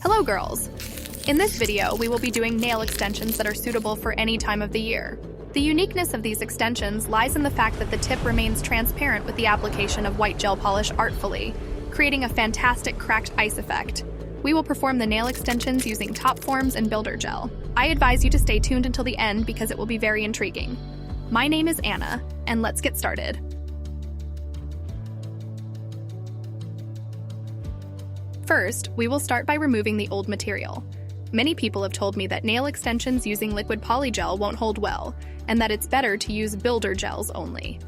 Hello girls! In this video, we will be doing nail extensions that are suitable for any time of the year. The uniqueness of these extensions lies in the fact that the tip remains transparent with the application of white gel polish artfully, creating a fantastic cracked ice effect. We will perform the nail extensions using top forms and builder gel. I advise you to stay tuned until the end because it will be very intriguing. My name is Anna, and let's get started. First, we will start by removing the old material. Many people have told me that nail extensions using liquid polygel won't hold well, and that it's better to use builder gels only.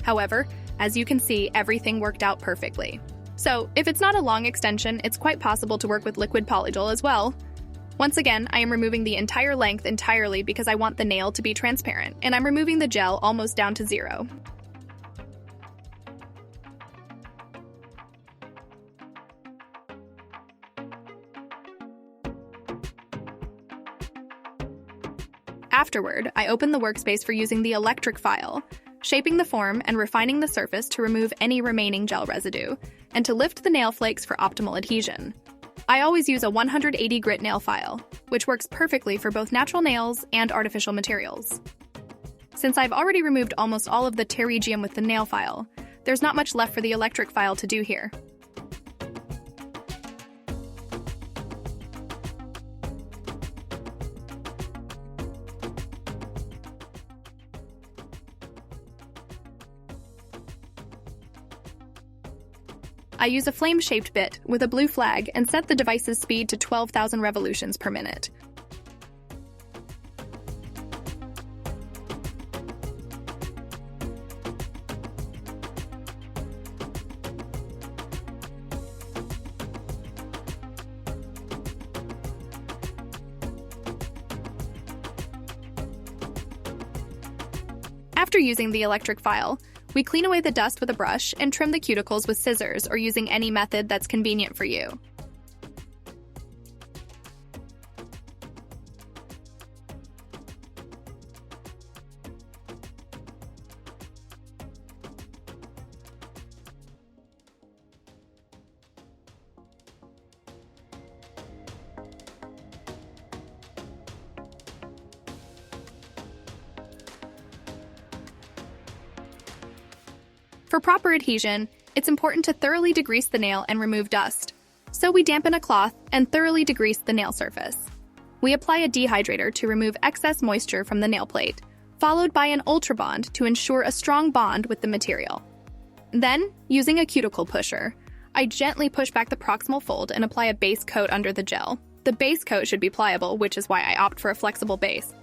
However, as you can see, everything worked out perfectly. So, if it's not a long extension, it's quite possible to work with liquid polygel as well. Once again, I am removing the entire length entirely because I want the nail to be transparent, and I'm removing the gel almost down to 0. Afterward, I open the workspace for using the electric file, shaping the form and refining the surface to remove any remaining gel residue, and to lift the nail flakes for optimal adhesion. I always use a 180 grit nail file, which works perfectly for both natural nails and artificial materials. Since I've already removed almost all of the pterygium with the nail file, there's not much left for the electric file to do here. I use a flame-shaped bit with a blue flag and set the device's speed to 12,000 revolutions per minute. After using the electric file, we clean away the dust with a brush and trim the cuticles with scissors or using any method that's convenient for you. For proper adhesion, it's important to thoroughly degrease the nail and remove dust. So we dampen a cloth and thoroughly degrease the nail surface. We apply a dehydrator to remove excess moisture from the nail plate, followed by an ultrabond to ensure a strong bond with the material. Then, using a cuticle pusher, I gently push back the proximal fold and apply a base coat under the gel. The base coat should be pliable, which is why I opt for a flexible base.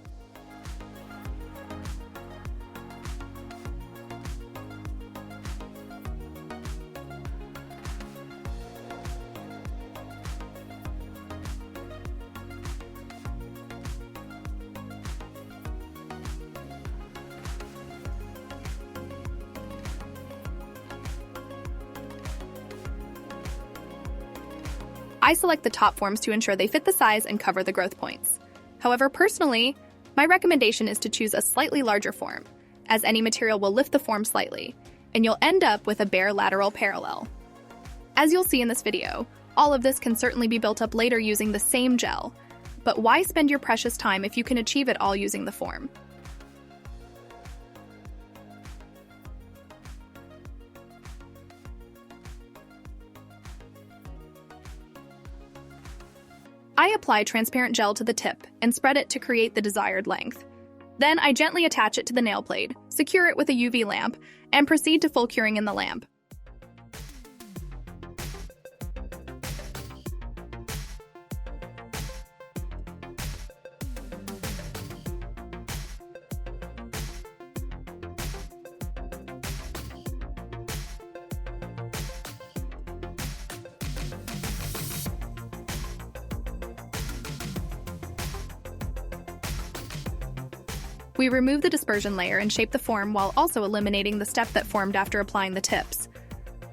I select the top forms to ensure they fit the size and cover the growth points. However, personally, my recommendation is to choose a slightly larger form, as any material will lift the form slightly, and you'll end up with a bare lateral parallel. As you'll see in this video, all of this can certainly be built up later using the same gel, but why spend your precious time if you can achieve it all using the form? I apply transparent gel to the tip and spread it to create the desired length. Then I gently attach it to the nail blade, secure it with a UV lamp, and proceed to full curing in the lamp. We remove the dispersion layer and shape the form while also eliminating the step that formed after applying the tips.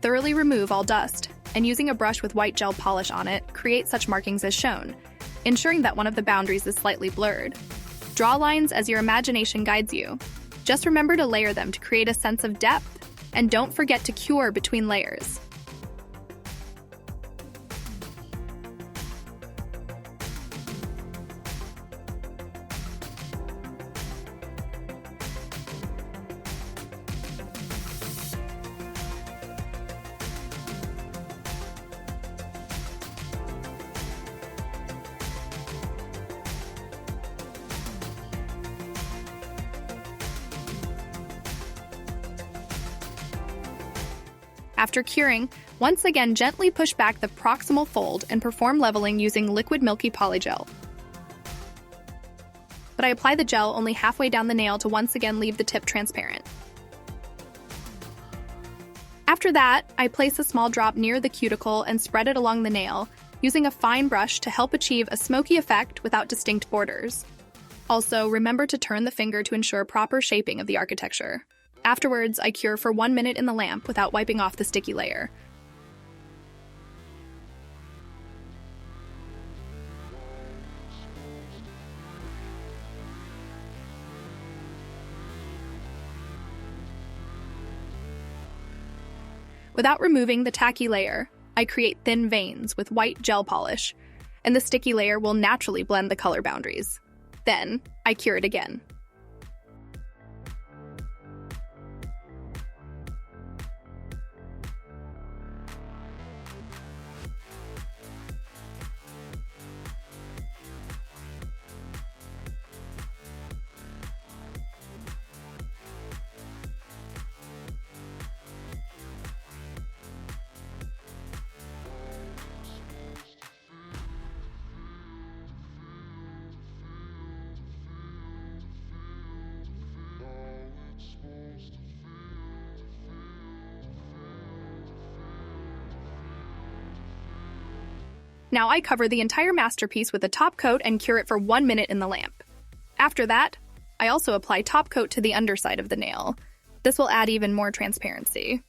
Thoroughly remove all dust, and using a brush with white gel polish on it, create such markings as shown, ensuring that one of the boundaries is slightly blurred. Draw lines as your imagination guides you. Just remember to layer them to create a sense of depth, and don't forget to cure between layers. After curing, once again gently push back the proximal fold and perform leveling using liquid milky polygel. But I apply the gel only halfway down the nail to once again leave the tip transparent. After that, I place a small drop near the cuticle and spread it along the nail, using a fine brush to help achieve a smoky effect without distinct borders. Also, remember to turn the finger to ensure proper shaping of the architecture. Afterwards, I cure for 1 minute in the lamp without wiping off the sticky layer. Without removing the tacky layer, I create thin veins with white gel polish, and the sticky layer will naturally blend the color boundaries. Then, I cure it again. Now I cover the entire masterpiece with a top coat and cure it for 1 minute in the lamp. After that, I also apply top coat to the underside of the nail. This will add even more transparency.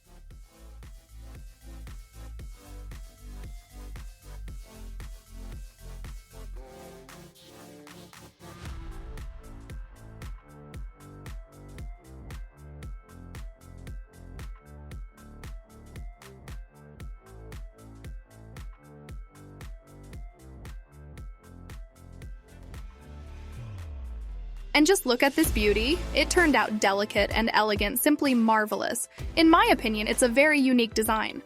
And just look at this beauty. It turned out delicate and elegant, simply marvelous. In my opinion, it's a very unique design.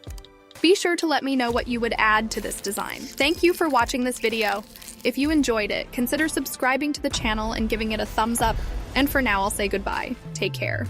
Be sure to let me know what you would add to this design. Thank you for watching this video. If you enjoyed it, consider subscribing to the channel and giving it a thumbs up. And for now, I'll say goodbye. Take care.